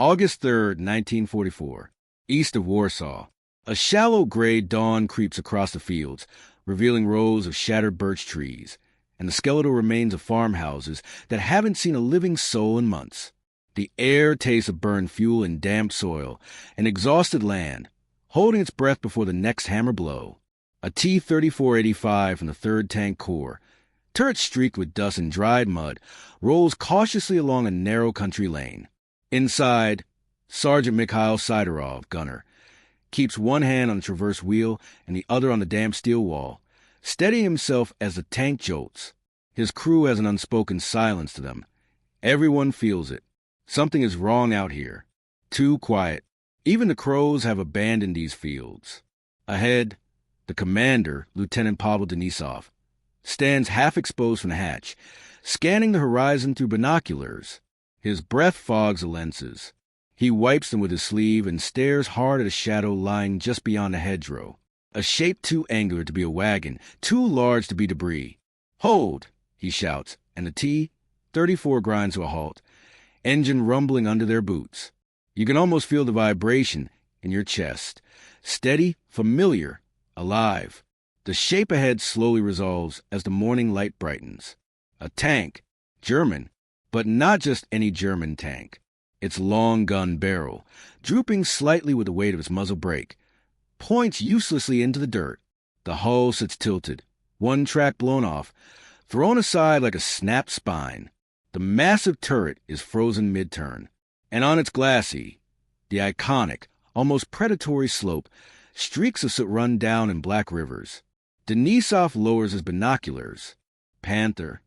August 3rd, 1944, east of Warsaw. A shallow gray dawn creeps across the fields, revealing rows of shattered birch trees and the skeletal remains of farmhouses that haven't seen a living soul in months. The air tastes of burned fuel and damp soil, an exhausted land, holding its breath before the next hammer blow. A T-34-85 from the 3rd Tank Corps, turret streaked with dust and dried mud, rolls cautiously along a narrow country lane. Inside, Sergeant Mikhail Sidorov, gunner, keeps one hand on the traverse wheel and the other on the damp steel wall, steadying himself as the tank jolts. His crew has an unspoken silence to them. Everyone feels it. Something is wrong out here. Too quiet. Even the crows have abandoned these fields. Ahead, the commander, Lieutenant Pavel Denisov, stands half exposed from the hatch, scanning the horizon through binoculars. His breath fogs the lenses. He wipes them with his sleeve and stares hard at a shadow lying just beyond the hedgerow, a shape too angular to be a wagon, too large to be debris. "Hold!" he shouts, and the T-34 grinds to a halt, engine rumbling under their boots. You can almost feel the vibration in your chest. Steady, familiar, alive. The shape ahead slowly resolves as the morning light brightens. A tank, German, but not just any German tank. Its long gun barrel, drooping slightly with the weight of its muzzle brake, points uselessly into the dirt. The hull sits tilted, one track blown off, thrown aside like a snapped spine. The massive turret is frozen mid-turn, and on its glassy, the iconic, almost predatory slope, streaks of soot run down in black rivers. Denisov lowers his binoculars. Panther.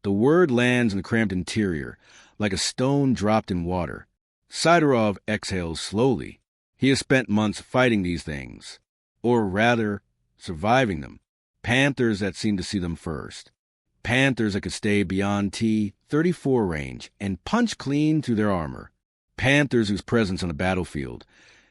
The word lands in the cramped interior, like a stone dropped in water. Sidorov exhales slowly. He has spent months fighting these things, or rather, surviving them. Panthers that seem to see them first. Panthers that could stay beyond T-34 range and punch clean through their armor. Panthers whose presence on the battlefield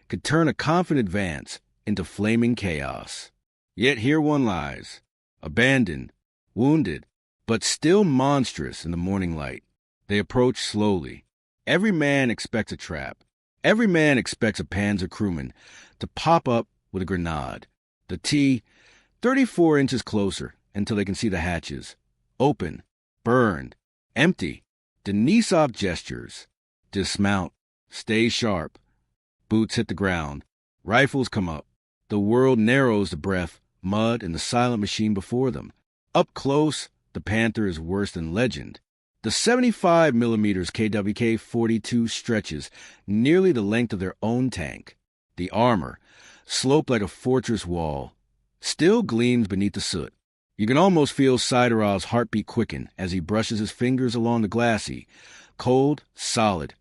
could turn a confident advance into flaming chaos. Yet here one lies, abandoned, wounded, but still monstrous in the morning light. They approach slowly. Every man expects a trap. Every man expects a Panzer crewman to pop up with a grenade. The T-34 inches closer until they can see the hatches. Open, burned, empty. Denisov gestures. Dismount. Stay sharp. Boots hit the ground. Rifles come up. The world narrows to breath, mud, and the silent machine before them. Up close, the Panther is worse than legend. The 75mm KWK-42 stretches nearly the length of their own tank. The armor, sloped like a fortress wall, still gleams beneath the soot. You can almost feel Sidorov's heartbeat quicken as he brushes his fingers along the glassy, cold, solid,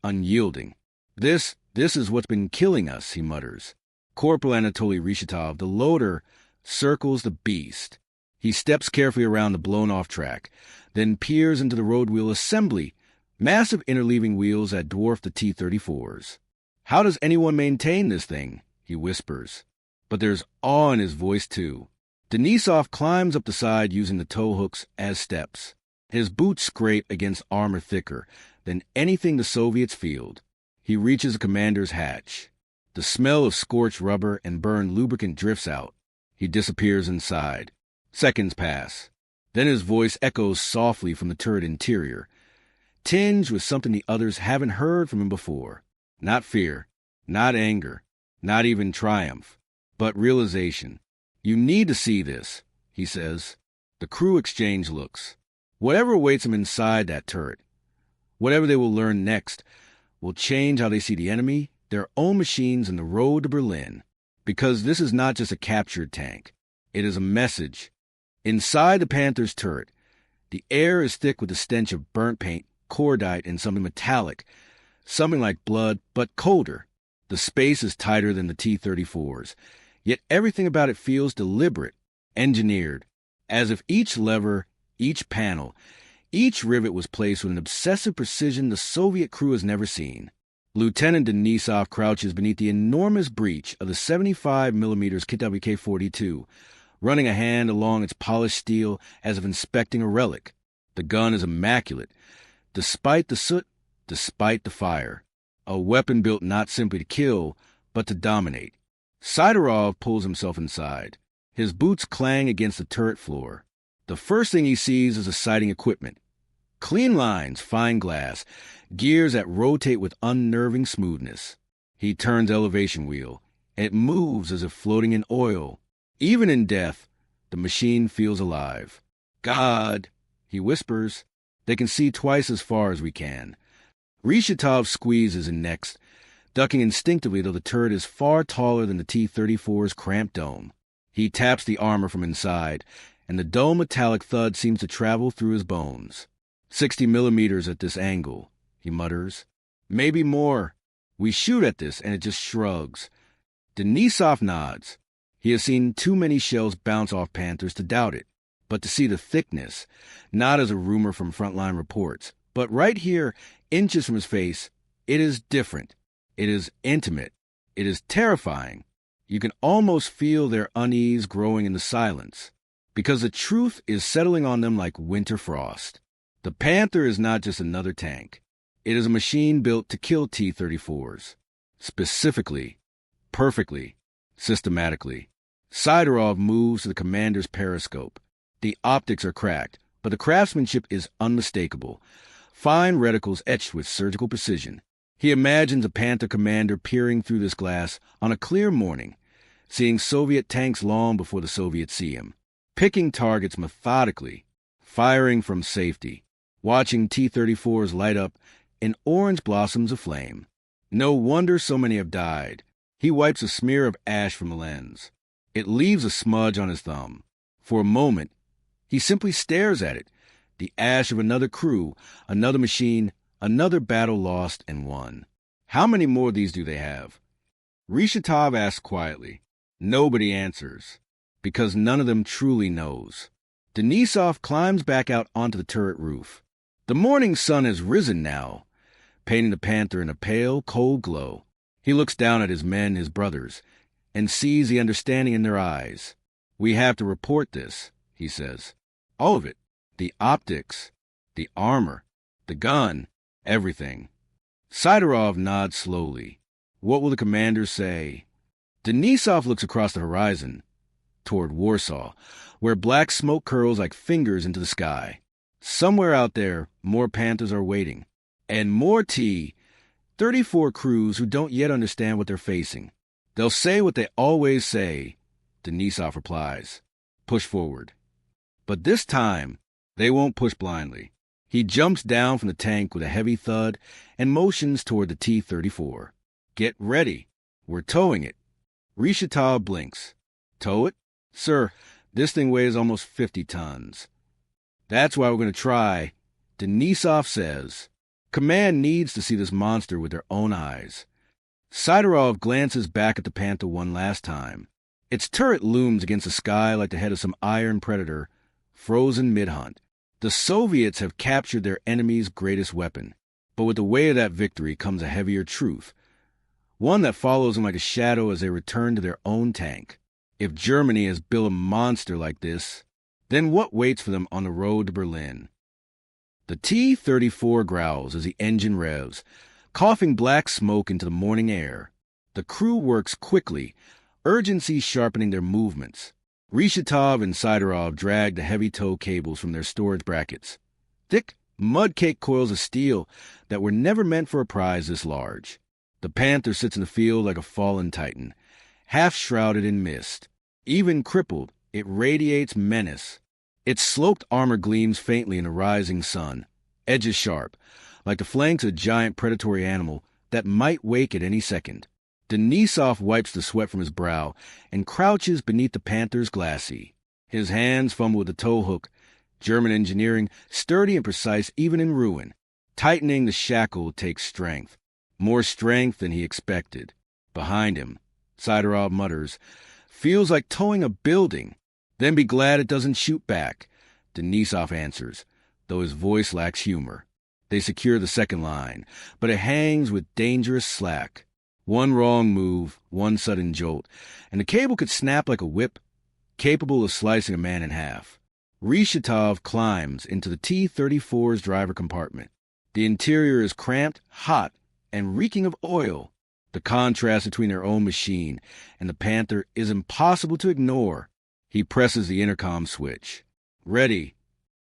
unyielding. This is what's been killing us, he mutters. Corporal Anatoly Rishatov, the loader, circles the beast. He steps carefully around the blown-off track, then peers into the road wheel assembly, massive interleaving wheels that dwarf the T-34s. "How does anyone maintain this thing?" he whispers. But there's awe in his voice, too. Denisov climbs up the side using the tow hooks as steps. His boots scrape against armor thicker than anything the Soviets field. He reaches the commander's hatch. The smell of scorched rubber and burned lubricant drifts out. He disappears inside. Seconds pass. Then his voice echoes softly from the turret interior, tinged with something the others haven't heard from him before. Not fear, not anger, not even triumph, but realization. "You need to see this," he says. The crew exchange looks. Whatever awaits them inside that turret, whatever they will learn next, will change how they see the enemy, their own machines, and the road to Berlin. Because this is not just a captured tank. It is a message. Inside the Panther's turret, the air is thick with the stench of burnt paint, cordite, and something metallic, something like blood, but colder. The space is tighter than the T-34's, yet everything about it feels deliberate, engineered, as if each lever, each panel, each rivet was placed with an obsessive precision the Soviet crew has never seen. Lieutenant Denisov crouches beneath the enormous breech of the 75mm KWK-42, running a hand along its polished steel as if inspecting a relic. The gun is immaculate, despite the soot, despite the fire. a weapon built not simply to kill, but to dominate. Sidorov pulls himself inside. His boots clang against the turret floor. The first thing he sees is the sighting equipment. Clean lines, fine glass, gears that rotate with unnerving smoothness. He turns elevation wheel, and it moves as if floating in oil. Even in death, the machine feels alive. God, he whispers. They can see twice as far as we can. Rishatov squeezes in next, ducking instinctively though the turret is far taller than the T-34's cramped dome. He taps the armor from inside, and the dull metallic thud seems to travel through his bones. 60 millimeters at this angle, he mutters. Maybe more. We shoot at this, and it just shrugs. Denisov nods. He has seen too many shells bounce off Panthers to doubt it, but to see the thickness, not as a rumor from frontline reports, but right here, inches from his face, it is different. It is intimate. It is terrifying. You can almost feel their unease growing in the silence, because the truth is settling on them like winter frost. The Panther is not just another tank. It is a machine built to kill T-34s. Specifically, perfectly, systematically. Sidorov moves to the commander's periscope. The optics are cracked, but the craftsmanship is unmistakable. Fine reticles etched with surgical precision. He imagines a Panther commander peering through this glass on a clear morning, seeing Soviet tanks long before the Soviets see him, picking targets methodically, firing from safety, watching T-34s light up in orange blossoms of flame. No wonder so many have died. He wipes a smear of ash from the lens. It leaves a smudge on his thumb. For a moment, he simply stares at it, the ash of another crew, another machine, another battle lost and won. How many more of these do they have? Rishatov asks quietly. Nobody answers, because none of them truly knows. Denisov climbs back out onto the turret roof. The morning sun has risen now, painting the Panther in a pale, cold glow. He looks down at his men, his brothers, and sees the understanding in their eyes. We have to report this, he says. All of it. The optics, the armor, the gun, everything. Sidorov nods slowly. What will the commanders say? Denisov looks across the horizon, toward Warsaw, where black smoke curls like fingers into the sky. Somewhere out there, more Panthers are waiting. And more T-34 crews who don't yet understand what they're facing. They'll say what they always say, Denisov replies. Push forward. But this time, they won't push blindly. He jumps down from the tank with a heavy thud and motions toward the T-34. Get ready. We're towing it. Rishatov blinks. Tow it? Sir, this thing weighs almost 50 tons. That's why we're going to try, Denisov says. Command needs to see this monster with their own eyes. Sidorov glances back at the Panther one last time. Its turret looms against the sky like the head of some iron predator, frozen mid-hunt. The Soviets have captured their enemy's greatest weapon, but with the weight of that victory comes a heavier truth, one that follows them like a shadow as they return to their own tank. If Germany has built a monster like this, then what waits for them on the road to Berlin? The T-34 growls as the engine revs, coughing black smoke into the morning air. The crew works quickly, urgency sharpening their movements. Rishatov and Sidorov drag the heavy tow cables from their storage brackets. Thick, mud-caked coils of steel that were never meant for a prize this large. The Panther sits in the field like a fallen titan, half shrouded in mist. Even crippled, it radiates menace. Its sloped armor gleams faintly in the rising sun, edges sharp, like the flanks of a giant predatory animal that might wake at any second. Denisov wipes the sweat from his brow and crouches beneath the Panther's glacis. His hands fumble with the tow hook, German engineering, sturdy and precise even in ruin. Tightening the shackle takes strength, more strength than he expected. Behind him, Sidorov mutters, feels like towing a building. Then be glad it doesn't shoot back, Denisov answers, though his voice lacks humor. They secure the second line, but it hangs with dangerous slack. One wrong move, one sudden jolt, and the cable could snap like a whip, capable of slicing a man in half. Rishatov climbs into the T-34's driver compartment. The interior is cramped, hot, and reeking of oil. The contrast between their own machine and the Panther is impossible to ignore. He presses the intercom switch. Ready.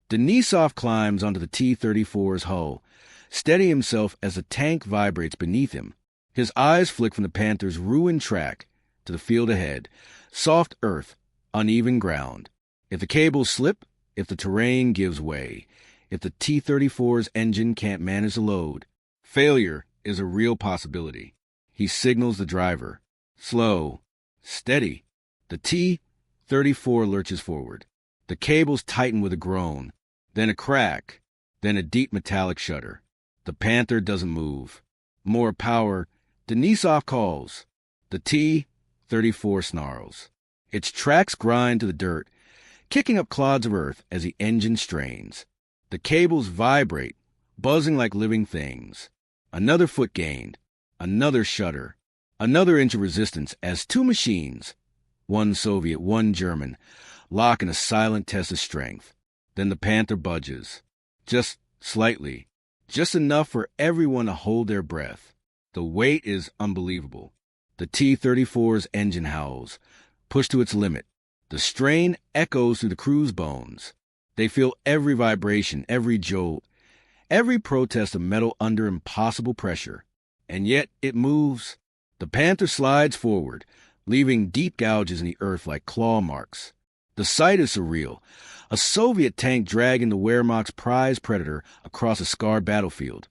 Denisov climbs onto the T-34's hull, steadying himself as the tank vibrates beneath him. His eyes flick from the Panther's ruined track to the field ahead. Soft earth, uneven ground. If the cables slip, if the terrain gives way, if the T-34's engine can't manage the load, failure is a real possibility. He signals the driver. Slow. Steady. The T-34 lurches forward. The cables tighten with a groan, then a crack, then a deep metallic shudder. The Panther doesn't move. More power. Denisov calls. The T-34 snarls. Its tracks grind to the dirt, kicking up clods of earth as the engine strains. The cables vibrate, buzzing like living things. Another foot gained. Another shudder. Another inch of resistance as two machines, one Soviet, one German, lock in a silent test of strength. Then the Panther budges. Just slightly. Just enough for everyone to hold their breath. The weight is unbelievable. The T-34's engine howls, pushed to its limit. The strain echoes through the crew's bones. They feel every vibration, every jolt, every protest of metal under impossible pressure. And yet it moves. The Panther slides forward, leaving deep gouges in the earth like claw marks. The sight is surreal. A Soviet tank dragging the Wehrmacht's prize Predator across a scarred battlefield,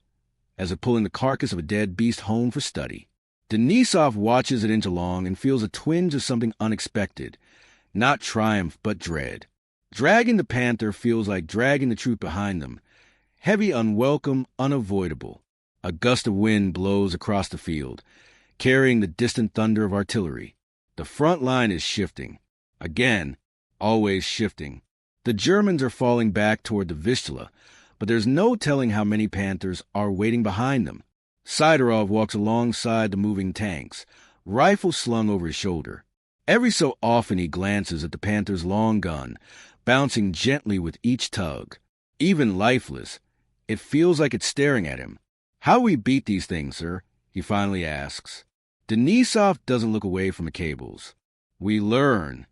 as if pulling the carcass of a dead beast home for study. Denisov watches it inch along and feels a twinge of something unexpected. Not triumph, but dread. Dragging the Panther feels like dragging the truth behind them. Heavy, unwelcome, unavoidable. A gust of wind blows across the field, carrying the distant thunder of artillery. The front line is shifting. Again, always shifting. The Germans are falling back toward the Vistula, but there's no telling how many Panthers are waiting behind them. Sidorov walks alongside the moving tanks, rifle slung over his shoulder. Every so often he glances at the Panther's long gun, bouncing gently with each tug. Even lifeless, it feels like it's staring at him. "How we beat these things, sir?" he finally asks. Denisov doesn't look away from the cables. "We learn."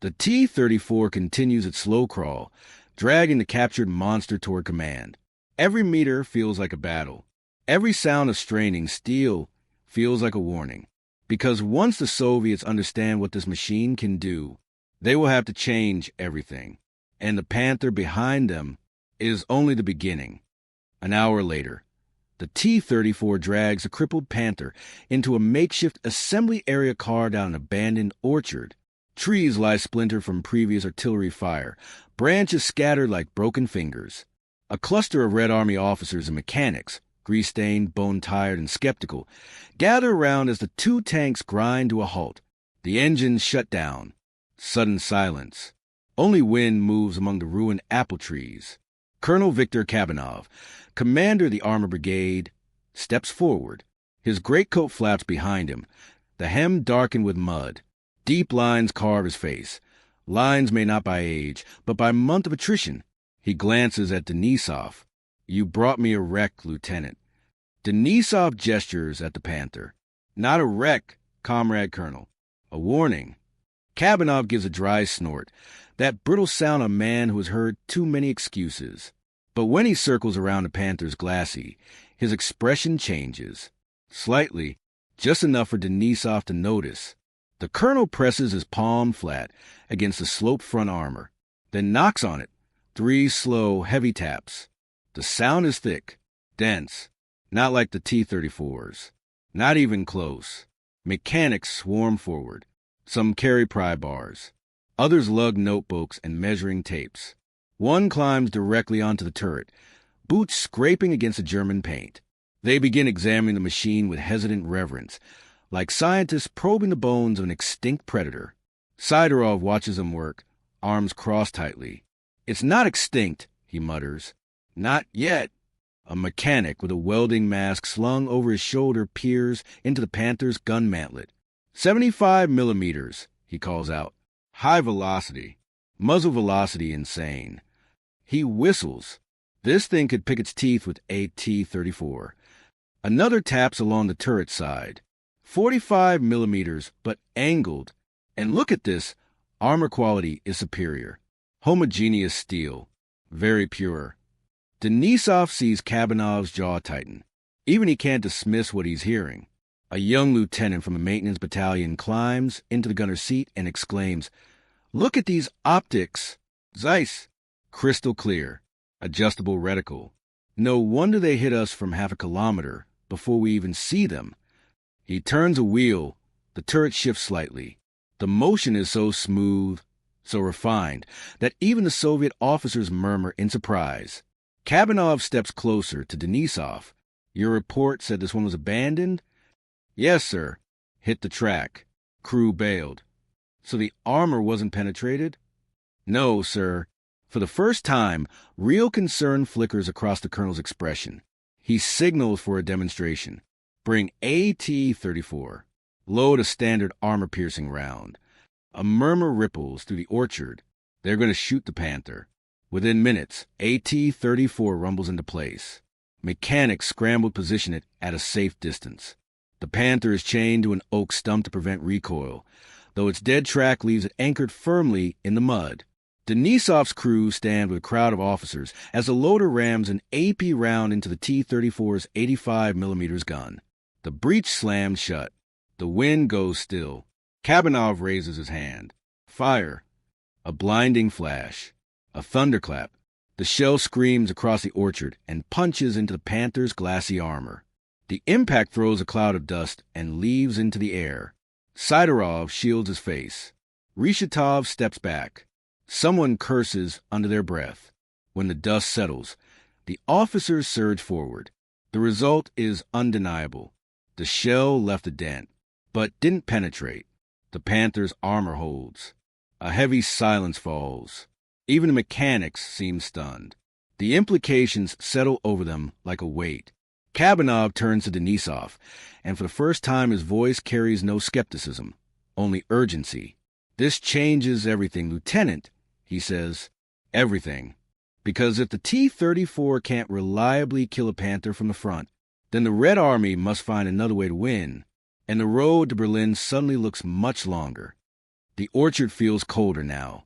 The T-34 continues its slow crawl, dragging the captured monster toward command. Every meter feels like a battle. Every sound of straining steel feels like a warning. Because once the Soviets understand what this machine can do, they will have to change everything. And the Panther behind them is only the beginning. An hour later, the T-34 drags a crippled Panther into a makeshift assembly area car down an abandoned orchard. Trees lie splintered from previous artillery fire, branches scattered like broken fingers. A cluster of Red Army officers and mechanics, grease-stained, bone-tired, and skeptical, gather around as the two tanks grind to a halt. The engines shut down. Sudden silence. Only wind moves among the ruined apple trees. Colonel Viktor Kabanov, commander of the Armor Brigade, steps forward. His greatcoat flaps behind him, the hem darkened with mud. Deep lines carve his face. Lines made not by age, but by month of attrition. He glances at Denisov. "You brought me a wreck, Lieutenant." Denisov gestures at the Panther. "Not a wreck, Comrade Colonel. A warning." Kabanov gives a dry snort, that brittle sound of a man who has heard too many excuses. But when he circles around the Panther's glacis, his expression changes. Slightly, just enough for Denisov to notice. The colonel presses his palm flat against the sloped front armor, then knocks on it, 3 slow, heavy taps. The sound is thick, dense, not like the T-34's. Not even close. Mechanics swarm forward. Some carry pry bars. Others lug notebooks and measuring tapes. One climbs directly onto the turret, boots scraping against the German paint. They begin examining the machine with hesitant reverence, like scientists probing the bones of an extinct predator. Sidorov watches them work, arms crossed tightly. "It's not extinct," he mutters. "Not yet." A mechanic with a welding mask slung over his shoulder peers into the Panther's gun mantlet. 75 millimeters, he calls out. High velocity. Muzzle velocity insane. He whistles. This thing could pick its teeth with a T-34. Another taps along the turret side. 45 millimeters, but angled. And look at this. Armor quality is superior. Homogeneous steel. Very pure. Denisov sees Kabanov's jaw tighten. Even he can't dismiss what he's hearing. A young lieutenant from a maintenance battalion climbs into the gunner's seat and exclaims, "Look at these optics! Zeiss! Crystal clear. Adjustable reticle. No wonder they hit us from half a kilometer before we even see them." He turns a wheel. The turret shifts slightly. The motion is so smooth, so refined, that even the Soviet officers murmur in surprise. Kabanov steps closer to Denisov. "Your report said this one was abandoned?" "Yes, sir. Hit the track. Crew bailed." "So the armor wasn't penetrated?" "No, sir." For the first time, real concern flickers across the colonel's expression. He signals for a demonstration. "Bring AT-34. Load a standard armor-piercing round." A murmur ripples through the orchard. They're going to shoot the Panther. Within minutes, AT-34 rumbles into place. Mechanics scramble to position it at a safe distance. The Panther is chained to an oak stump to prevent recoil, though its dead track leaves it anchored firmly in the mud. Denisov's crew stand with a crowd of officers as the loader rams an AP round into the T-34's 85 mm gun. The breech slams shut. The wind goes still. Kabanov raises his hand. Fire. A blinding flash. A thunderclap. The shell screams across the orchard and punches into the Panther's glassy armor. The impact throws a cloud of dust and leaves into the air. Sidorov shields his face. Rishatov steps back. Someone curses under their breath. When the dust settles, the officers surge forward. The result is undeniable. The shell left a dent, but didn't penetrate. The Panther's armor holds. A heavy silence falls. Even the mechanics seem stunned. The implications settle over them like a weight. Kabanov turns to Denisov, and for the first time his voice carries no skepticism, only urgency. "This changes everything, Lieutenant," he says. "Everything. Because if the T-34 can't reliably kill a Panther from the front, then the Red Army must find another way to win, and the road to Berlin suddenly looks much longer." The orchard feels colder now,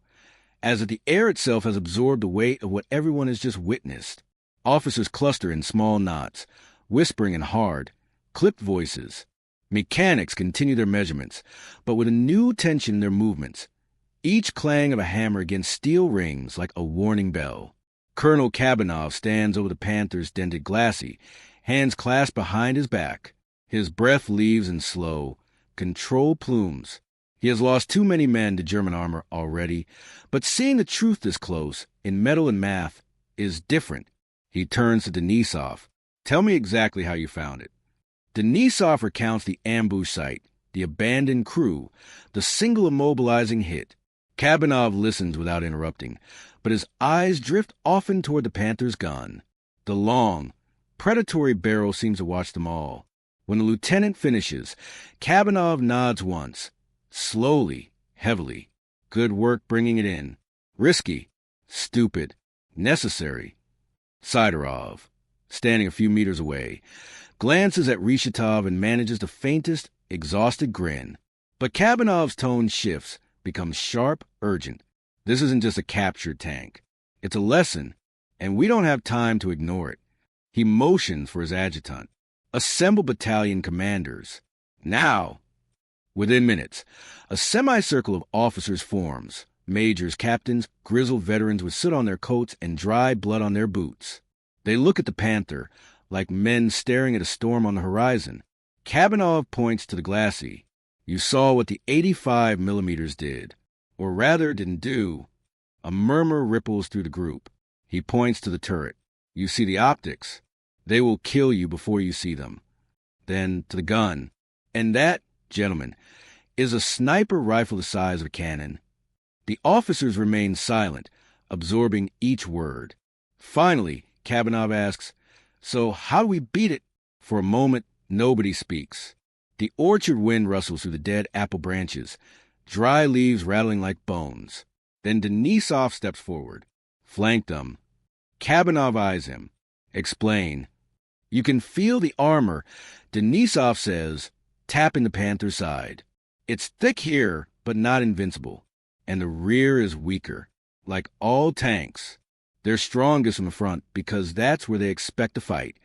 as if the air itself has absorbed the weight of what everyone has just witnessed. Officers cluster in small knots, whispering in hard, clipped voices. Mechanics continue their measurements, but with a new tension in their movements. Each clang of a hammer against steel rings like a warning bell. Colonel Kabanov stands over the Panther's dented glacis, hands clasped behind his back. His breath leaves in slow, controlled plumes. He has lost too many men to German armor already, but seeing the truth this close, in metal and math, is different. He turns to Denisov. "Tell me exactly how you found it." Denisov recounts the ambush site, the abandoned crew, the single immobilizing hit. Kabanov listens without interrupting, but his eyes drift often toward the Panther's gun. The long, predatory barrel seems to watch them all. When the lieutenant finishes, Kabanov nods once. Slowly, heavily. "Good work bringing it in. Risky. Stupid. Necessary." Sidorov, standing a few meters away, glances at Rishatov and manages the faintest, exhausted grin. But Kabanov's tone shifts, becomes sharp, urgent. This isn't just a captured tank. It's a lesson, and we don't have time to ignore it. He motions for his adjutant. "Assemble battalion commanders. Now!" Within minutes, a semicircle of officers forms. Majors, captains, grizzled veterans with soot on their coats and dried blood on their boots. They look at the Panther, like men staring at a storm on the horizon. Kabanov points to the glacis. "You saw what the 85 millimeters did. Or rather, didn't do." A murmur ripples through the group. He points to the turret. "You see the optics. They will kill you before you see them." Then to the gun. "And that, gentlemen, is a sniper rifle the size of a cannon." The officers remain silent, absorbing each word. Finally, Kabanov asks, "So how do we beat it?" For a moment, nobody speaks. The orchard wind rustles through the dead apple branches, dry leaves rattling like bones. Then Denisov steps forward. "Flank them." Kabanov eyes him. "Explain." You can feel the armor, Denisov says, tapping the Panther's side. It's thick here, but not invincible. And the rear is weaker. Like all tanks, they're strongest in the front because that's where they expect to fight.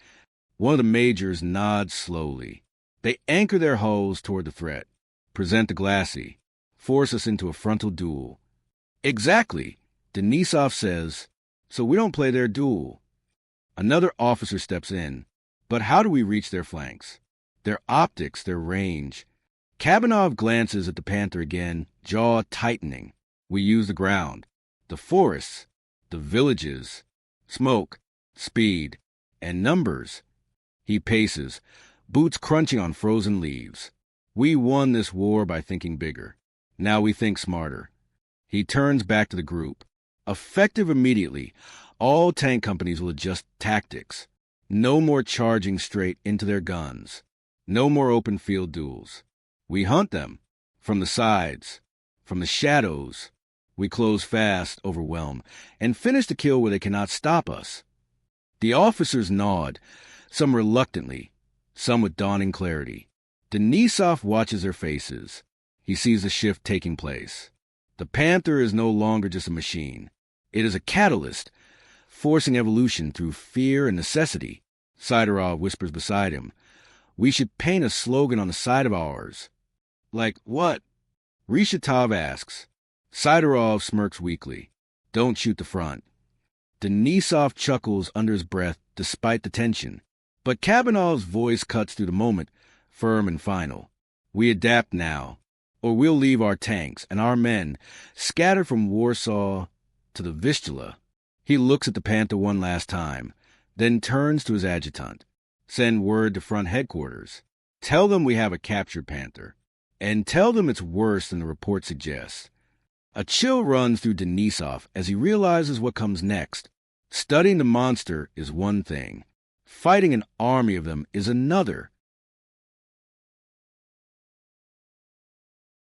One of the majors nods slowly. They anchor their hulls toward the threat, present the glassy, force us into a frontal duel. Exactly, Denisov says, so we don't play their duel. Another officer steps in. But how do we reach their flanks? Their optics, their range. Kabanov glances at the Panther again, jaw tightening. We use the ground, the forests, the villages, smoke, speed, and numbers. He paces, boots crunching on frozen leaves. We won this war by thinking bigger. Now we think smarter. He turns back to the group. Effective immediately, all tank companies will adjust tactics. No more charging straight into their guns. No more open field duels. We hunt them. From the sides. From the shadows. We close fast, overwhelm, and finish the kill where they cannot stop us. The officers nod, some reluctantly, some with dawning clarity. Denisov watches their faces. He sees the shift taking place. The Panther is no longer just a machine. It is a catalyst, forcing evolution through fear and necessity. Sidorov whispers beside him. We should paint a slogan on the side of ours. Like what? Rishatov asks. Sidorov smirks weakly. Don't shoot the front. Denisov chuckles under his breath despite the tension. But Kabanov's voice cuts through the moment, firm and final. We adapt now, or we'll leave our tanks and our men scattered from Warsaw to the Vistula. He looks at the Panther one last time, then turns to his adjutant. Send word to front headquarters. Tell them we have a captured Panther. And tell them it's worse than the report suggests. A chill runs through Denisov as he realizes what comes next. Studying the monster is one thing. Fighting an army of them is another.